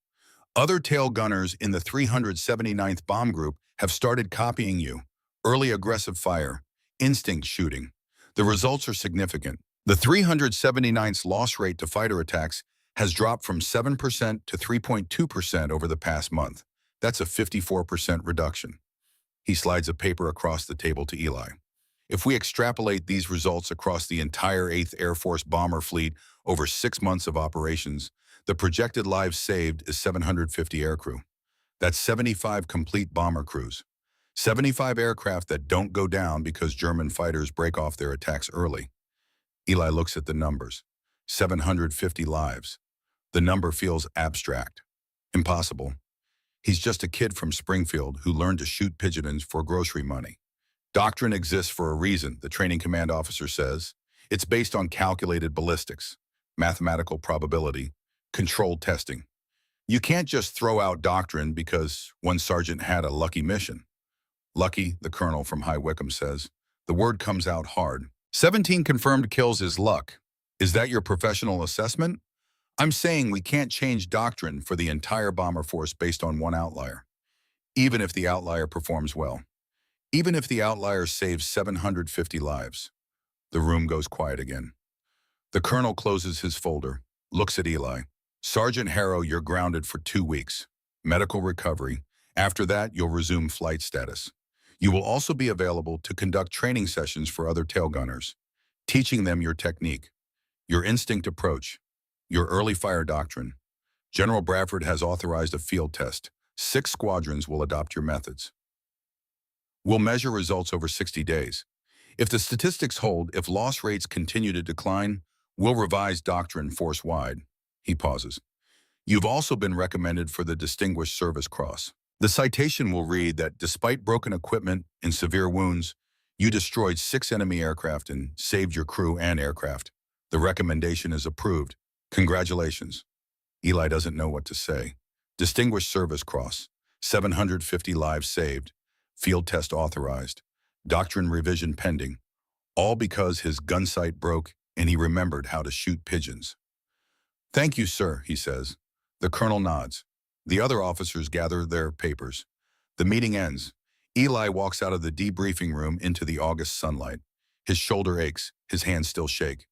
Other tail gunners in the 379th Bomb Group have started copying you. Early aggressive fire, instinct shooting. The results are significant. The 379th's loss rate to fighter attacks has dropped from 7% to 3.2% over the past month. That's a 54% reduction. He slides a paper across the table to Eli. If we extrapolate these results across the entire 8th Air Force bomber fleet over 6 months of operations, the projected lives saved is 750 aircrew. That's 75 complete bomber crews. 75 aircraft that don't go down because German fighters break off their attacks early. Eli looks at the numbers. 750 lives. The number feels abstract. Impossible. He's just a kid from Springfield who learned to shoot pigeons for grocery money. Doctrine exists for a reason, the training command officer says. It's based on calculated ballistics, mathematical probability, controlled testing. You can't just throw out doctrine because one sergeant had a lucky mission. Lucky, the colonel from High Wycombe says. The word comes out hard. 17 confirmed kills is luck. Is that your professional assessment? I'm saying we can't change doctrine for the entire bomber force based on one outlier, even if the outlier performs well. Even if the outlier saves 750 lives. The room goes quiet again. The colonel closes his folder, looks at Eli. Sergeant Harrow, you're grounded for 2 weeks. Medical recovery. After that, you'll resume flight status. You will also be available to conduct training sessions for other tail gunners, teaching them your technique, your instinct approach, your early fire doctrine. General Bradford has authorized a field test. 6 squadrons will adopt your methods. We'll measure results over 60 days. If the statistics hold, if loss rates continue to decline, we'll revise doctrine force-wide. He pauses. You've also been recommended for the Distinguished Service Cross. The citation will read that despite broken equipment and severe wounds, you destroyed 6 enemy aircraft and saved your crew and aircraft. The recommendation is approved. Congratulations. Eli doesn't know what to say. Distinguished Service Cross. 750 lives saved. Field test authorized. Doctrine revision pending. All because his gun sight broke and he remembered how to shoot pigeons. Thank you, sir, he says. The colonel nods. The other officers gather their papers. The meeting ends. Eli walks out of the debriefing room into the August sunlight. His shoulder aches, his hands still shake.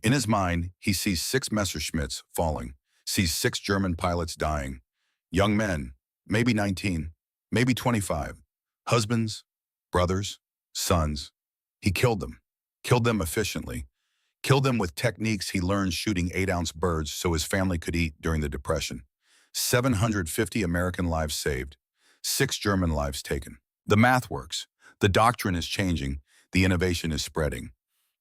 In his mind, he sees 6 Messerschmitts falling, sees 6 German pilots dying. Young men, maybe 19, maybe 25. Husbands, brothers, sons. He killed them efficiently, killed them with techniques he learned shooting 8-ounce birds so his family could eat during the Depression. 750 American lives saved, 6 German lives taken. The math works. The doctrine is changing. The innovation is spreading.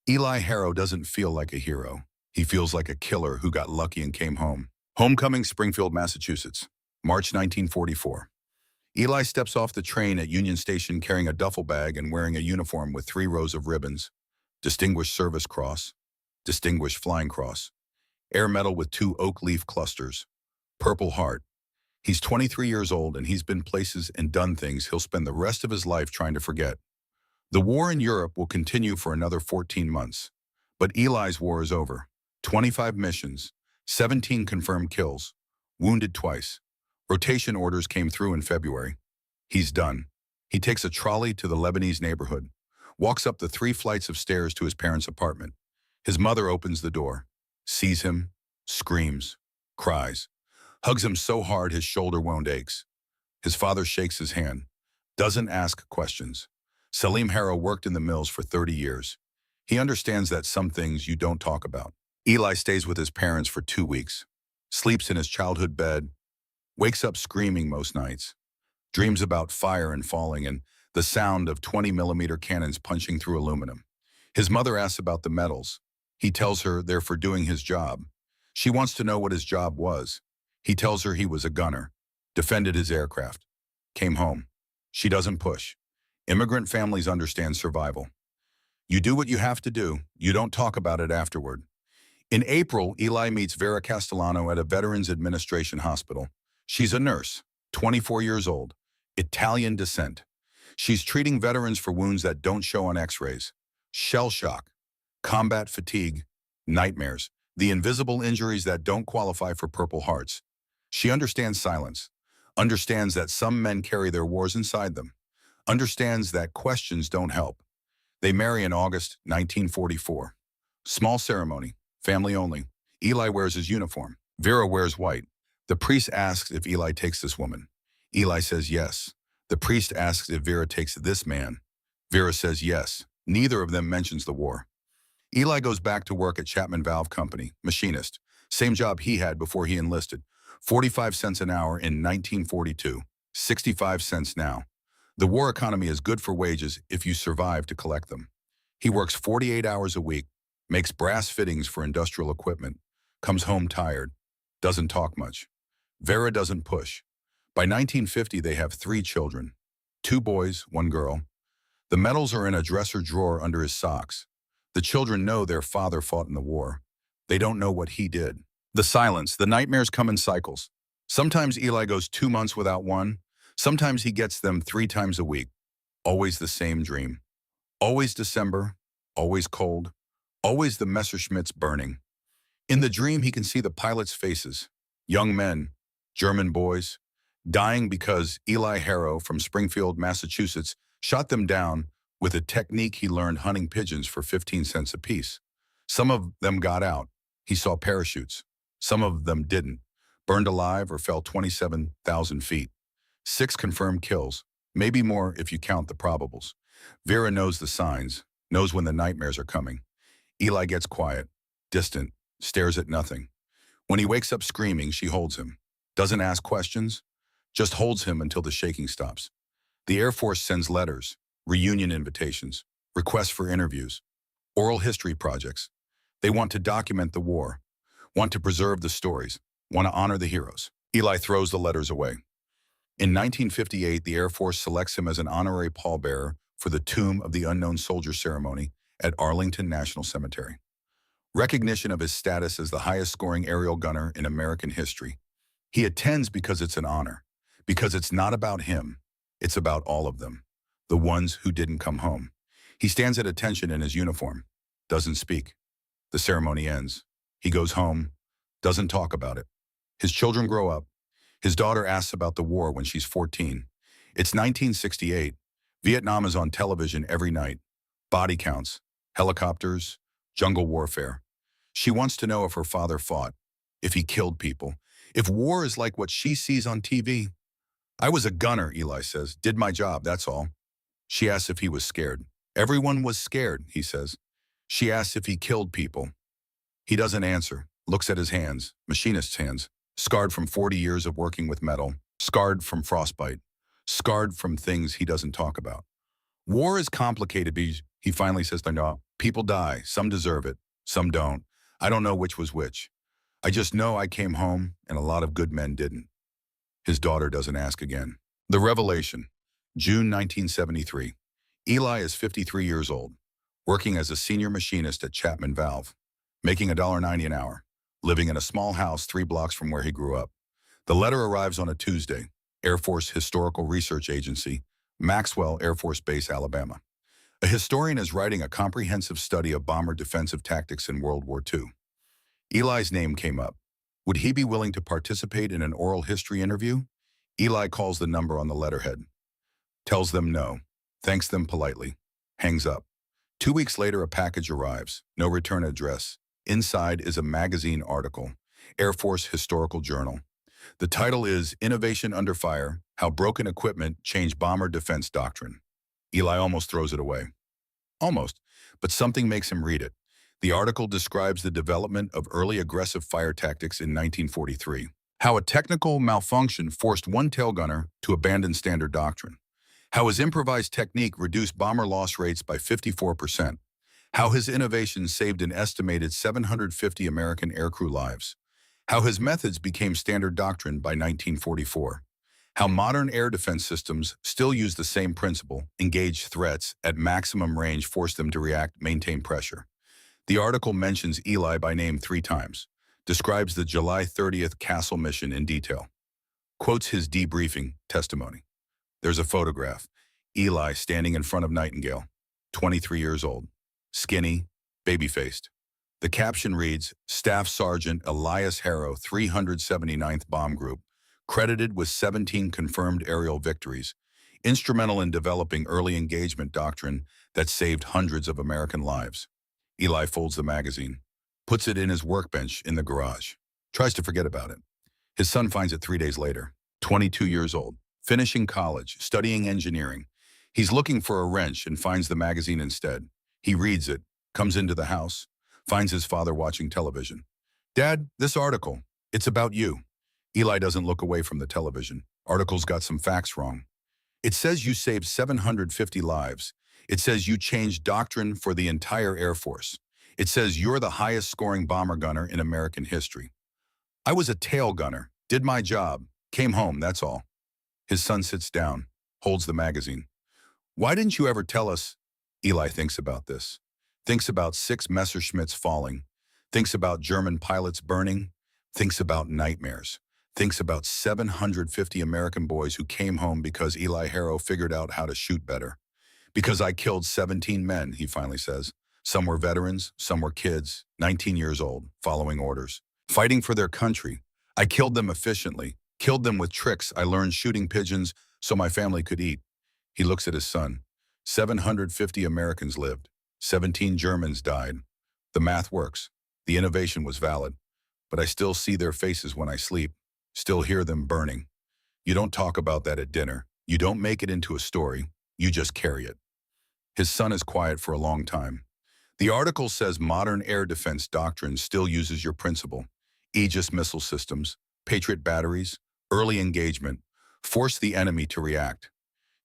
Eli Harrow doesn't feel like a hero. He feels like a killer who got lucky and came home. Homecoming, Springfield, Massachusetts, March 1944. Eli steps off the train at Union Station carrying a duffel bag and wearing a uniform with 3 rows of ribbons. Distinguished Service Cross, Distinguished Flying Cross, Air Medal with 2 oak leaf clusters, Purple Heart. He's 23 years old and he's been places and done things he'll spend the rest of his life trying to forget. The war in Europe will continue for another 14 months. But Eli's war is over. 25 missions, 17 confirmed kills, wounded twice. Rotation orders came through in February. He's done. He takes a trolley to the Lebanese neighborhood, walks up the 3 flights of stairs to his parents' apartment. His mother opens the door, sees him, screams, cries, hugs him so hard his shoulder wound aches. His father shakes his hand, doesn't ask questions. Salim Harrow worked in the mills for 30 years. He understands that some things you don't talk about. Eli stays with his parents for 2 weeks, sleeps in his childhood bed, wakes up screaming most nights, dreams about fire and falling and the sound of 20-millimeter cannons punching through aluminum. His mother asks about the medals. He tells her they're for doing his job. She wants to know what his job was. He tells her he was a gunner, defended his aircraft, came home. She doesn't push. Immigrant families understand survival. You do what you have to do. You don't talk about it afterward. In April, Eli meets Vera Castellano at a Veterans Administration hospital. She's a nurse, 24 years old, Italian descent. She's treating veterans for wounds that don't show on x-rays. Shell shock, combat fatigue, nightmares, the invisible injuries that don't qualify for Purple Hearts. She understands silence, understands that some men carry their wars inside them, understands that questions don't help. They marry in August 1944. Small ceremony, family only. Eli wears his uniform. Vera wears white. The priest asks if Eli takes this woman. Eli says yes. The priest asks if Vera takes this man. Vera says yes. Neither of them mentions the war. Eli goes back to work at Chapman Valve Company, machinist. Same job he had before he enlisted. 45 cents an hour in 1942. 65 cents now. The war economy is good for wages if you survive to collect them. He works 48 hours a week, makes brass fittings for industrial equipment, comes home tired, doesn't talk much. Vera doesn't push. By 1950, they have 3 children, 2 boys, 1 girl. The medals are in a dresser drawer under his socks. The children know their father fought in the war. They don't know what he did. The silence, the nightmares come in cycles. Sometimes Eli goes 2 months without one. Sometimes he gets them 3 times a week. Always the same dream. Always December, always cold, always the Messerschmitts burning. In the dream, he can see the pilots' faces, young men, German boys, dying because Eli Harrow from Springfield, Massachusetts, shot them down with a technique he learned hunting pigeons for 15 cents apiece. Some of them got out. He saw parachutes. Some of them didn't, burned alive or fell 27,000 feet. 6 confirmed kills, maybe more if you count the probables. Vera knows the signs, knows when the nightmares are coming. Eli gets quiet, distant, stares at nothing. When he wakes up screaming, she holds him. Doesn't ask questions, just holds him until the shaking stops. The Air Force sends letters, reunion invitations, requests for interviews, oral history projects. They want to document the war, want to preserve the stories, want to honor the heroes. Eli throws the letters away. In 1958, the Air Force selects him as an honorary pallbearer for the Tomb of the Unknown Soldier ceremony at Arlington National Cemetery. Recognition of his status as the highest-scoring aerial gunner in American history. He attends because it's an honor, because it's not about him, it's about all of them, the ones who didn't come home. He stands at attention in his uniform, doesn't speak. The ceremony ends. He goes home, doesn't talk about it. His children grow up. His daughter asks about the war when she's 14. It's 1968. Vietnam is on television every night. Body counts, helicopters, jungle warfare. She wants to know if her father fought, if he killed people, if war is like what she sees on TV. I was a gunner, Eli says. Did my job, that's all. She asks if he was scared. Everyone was scared, he says. She asks if he killed people. He doesn't answer, looks at his hands, machinist's hands, scarred from 40 years of working with metal, scarred from frostbite, scarred from things he doesn't talk about. War is complicated, he finally says, no, people die, some deserve it, some don't. I don't know which was which. I just know I came home and a lot of good men didn't. His daughter doesn't ask again. The revelation, June 1973. Eli is 53 years old, working as a senior machinist at Chapman Valve, making $1.90 an hour, living in a small house 3 blocks from where he grew up. The letter arrives on a Tuesday, Air Force Historical Research Agency, Maxwell Air Force Base, Alabama. A historian is writing a comprehensive study of bomber defensive tactics in World War II. Eli's name came up. Would he be willing to participate in an oral history interview? Eli calls the number on the letterhead, tells them no, thanks them politely, hangs up. 2 weeks later, a package arrives, no return address. Inside is a magazine article, Air Force Historical Journal. The title is Innovation Under Fire, How Broken Equipment Changed Bomber Defense Doctrine. Eli almost throws it away. Almost, but something makes him read it. The article describes the development of early aggressive fire tactics in 1943, how a technical malfunction forced one tail gunner to abandon standard doctrine, how his improvised technique reduced bomber loss rates by 54%, how his innovation saved an estimated 750 American aircrew lives, how his methods became standard doctrine by 1944, how modern air defense systems still use the same principle, engage threats at maximum range, force them to react, maintain pressure. The article mentions Eli by name 3 times, describes the July 30th Castle mission in detail, quotes his debriefing testimony. There's a photograph, Eli standing in front of Nightingale, 23 years old, skinny, baby-faced. The caption reads, Staff Sergeant Elias Harrow, 379th Bomb Group, credited with 17 confirmed aerial victories, instrumental in developing early engagement doctrine that saved hundreds of American lives. Eli folds the magazine, puts it in his workbench in the garage, tries to forget about it. His son finds it 3 days later, 22 years old. finishing college, studying engineering. He's looking for a wrench and finds the magazine instead. He reads it, comes into the house, finds his father watching television. Dad, this article, it's about you. Eli doesn't look away from the television. Article's got some facts wrong. It says you saved 750 lives. It says you changed doctrine for the entire Air Force. It says you're the highest scoring bomber gunner in American history. I was a tail gunner, did my job, came home, that's all. His son sits down, holds the magazine. Why didn't you ever tell us? Eli thinks about this. Thinks about 6 Messerschmitts falling. Thinks about German pilots burning. Thinks about nightmares. Thinks about 750 American boys who came home because Eli Harrow figured out how to shoot better. Because I killed 17 men, he finally says. Some were veterans, some were kids, 19 years old, following orders. Fighting for their country. I killed them efficiently, killed them with tricks. I learned shooting pigeons so my family could eat. He looks at his son. 750 Americans lived. 17 Germans died. The math works. The innovation was valid. But I still see their faces when I sleep. Still hear them burning. You don't talk about that at dinner. You don't make it into a story. You just carry it. His son is quiet for a long time. The article says modern air defense doctrine still uses your principle. Aegis missile systems, Patriot batteries, early engagement, force the enemy to react.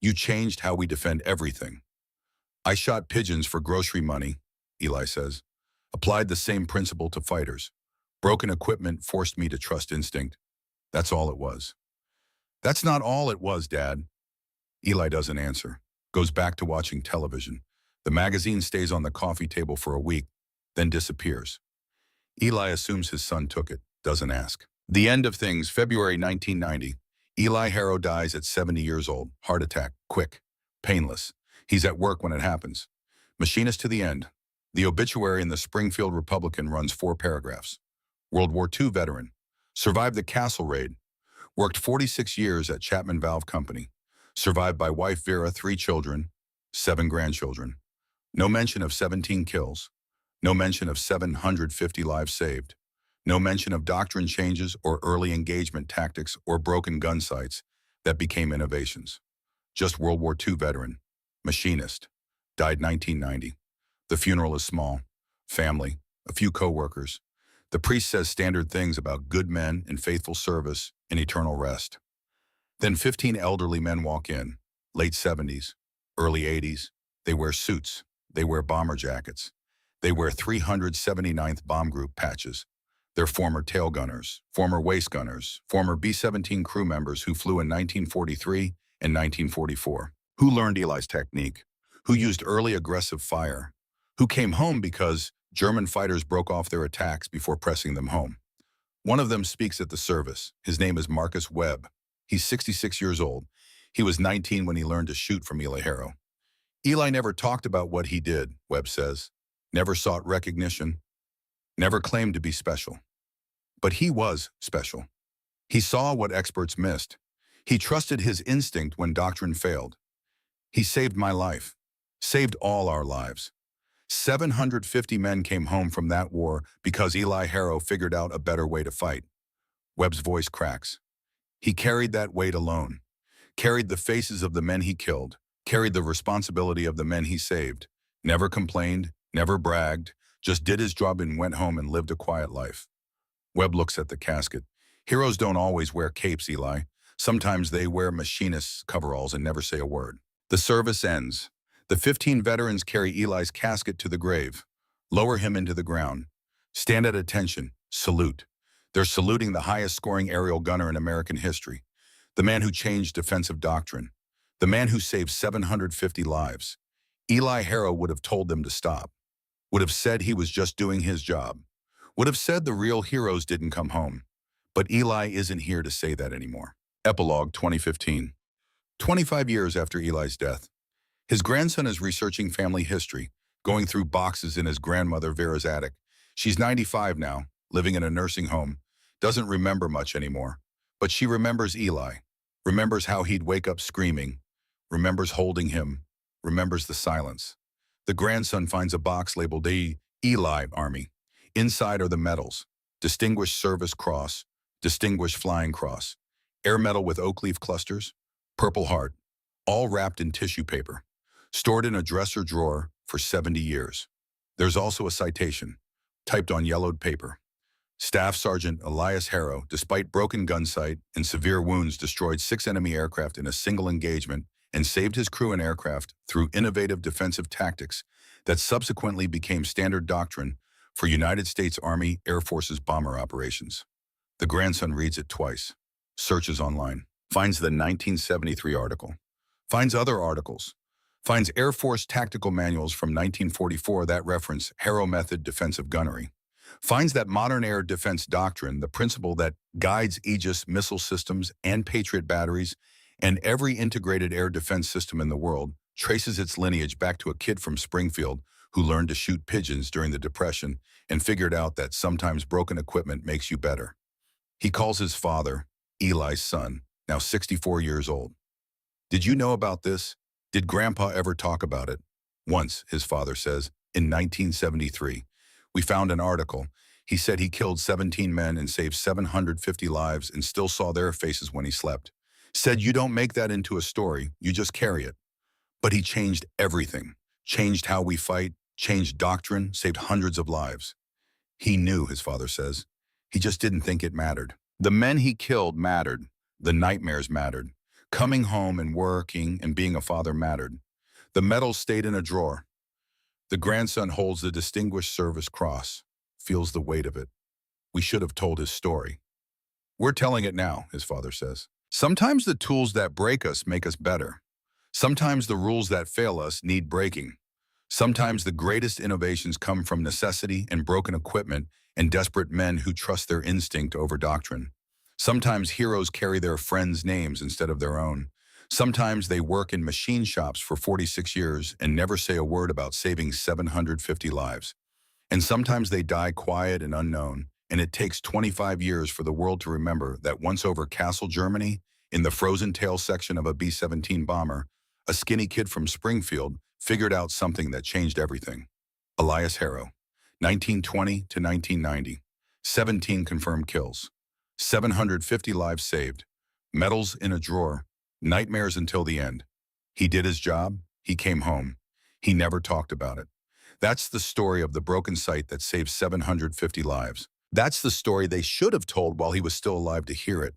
You changed how we defend everything. I shot pigeons for grocery money, Eli says. Applied the same principle to fighters. Broken equipment forced me to trust instinct. That's all it was. That's not all it was, Dad. Eli doesn't answer. Goes back to watching television. The magazine stays on the coffee table for a week, then disappears. Eli assumes his son took it, doesn't ask. The end of things, February 1990. Eli Harrow dies at 70 years old. Heart attack, quick, painless. He's at work when it happens. Machinist to the end. The obituary in the Springfield Republican runs 4 paragraphs. World War II veteran. Survived the Castle Raid. Worked 46 years at Chapman Valve Company. Survived by wife Vera, 3 children, 7 grandchildren. No mention of 17 kills. No mention of 750 lives saved. No mention of doctrine changes or early engagement tactics or broken gun sights that became innovations. Just World War II veteran. Machinist. Died 1990. The funeral is small. Family. A few co-workers. The priest says standard things about good men and faithful service and eternal rest. Then 15 elderly men walk in, late 70s, early 80s. They wear suits. They wear bomber jackets. They wear 379th Bomb Group patches. They're former tail gunners, former waist gunners, former B-17 crew members who flew in 1943 and 1944, who learned Eli's technique, who used early aggressive fire, who came home because German fighters broke off their attacks before pressing them home. One of them speaks at the service. His name is Marcus Webb. He's 66 years old. He was 19 when he learned to shoot from Eli Harrow. Eli never talked about what he did, Webb says. Never sought recognition. Never claimed to be special. But he was special. He saw what experts missed. He trusted his instinct when doctrine failed. He saved my life. Saved all our lives. 750 men came home from that war because Eli Harrow figured out a better way to fight. Webb's voice cracks. He carried that weight alone. Carried the faces of the men he killed. Carried the responsibility of the men he saved. Never complained, never bragged, just did his job and went home and lived a quiet life. Webb looks at the casket. Heroes don't always wear capes, Eli. Sometimes they wear machinists' coveralls and never say a word. The service ends. The 15 veterans carry Eli's casket to the grave, lower him into the ground, stand at attention, salute. They're saluting the highest scoring aerial gunner in American history, the man who changed defensive doctrine, the man who saved 750 lives. Eli Harrow would have told them to stop, would have said he was just doing his job, would have said the real heroes didn't come home. But Eli isn't here to say that anymore. Epilogue 2015. 25 years after Eli's death. His grandson is researching family history, going through boxes in his grandmother Vera's attic. She's 95 now, living in a nursing home, doesn't remember much anymore. But she remembers Eli, remembers how he'd wake up screaming, remembers holding him, remembers the silence. The grandson finds a box labeled the Eli Army. Inside are the medals: Distinguished Service Cross, Distinguished Flying Cross, Air Medal with oak leaf clusters, Purple Heart, all wrapped in tissue paper, stored in a dresser drawer for 70 years. There's also a citation, typed on yellowed paper. Staff Sergeant Elias Harrow, despite broken gun sight and severe wounds, destroyed 6 enemy aircraft in a single engagement and saved his crew and aircraft through innovative defensive tactics that subsequently became standard doctrine for United States Army Air Force's bomber operations. The grandson reads it twice, searches online, finds the 1973 article, finds other articles, finds Air Force tactical manuals from 1944 that reference Harrow method defensive gunnery, finds that modern air defense doctrine, the principle that guides Aegis missile systems and Patriot batteries and every integrated air defense system in the world, traces its lineage back to a kid from Springfield who learned to shoot pigeons during the Depression and figured out that sometimes broken equipment makes you better. He calls his father, Eli's son, now 64 years old. Did you know about this? Did Grandpa ever talk about it? Once, his father says, in 1973. We found an article. He said he killed 17 men and saved 750 lives and still saw their faces when he slept. Said you don't make that into a story, you just carry it. But he changed everything. Changed how we fight, changed doctrine, saved hundreds of lives. He knew, his father says. He just didn't think it mattered. The men he killed mattered. The nightmares mattered. Coming home and working and being a father mattered. The medals stayed in a drawer. The grandson holds the Distinguished Service Cross, feels the weight of it. We should have told his story. We're telling it now, his father says. Sometimes the tools that break us make us better. Sometimes the rules that fail us need breaking. Sometimes the greatest innovations come from necessity and broken equipment and desperate men who trust their instinct over doctrine. Sometimes heroes carry their friends' names instead of their own. Sometimes they work in machine shops for 46 years and never say a word about saving 750 lives. And sometimes they die quiet and unknown, and it takes 25 years for the world to remember that once over Kassel, Germany, in the frozen tail section of a B-17 bomber, a skinny kid from Springfield figured out something that changed everything. Elias Harrow, 1920 to 1990, 17 confirmed kills, 750 lives saved, medals in a drawer, nightmares until the end. He did his job, he came home. He never talked about it. That's the story of the broken sight that saved 750 lives. That's the story they should have told while he was still alive to hear it.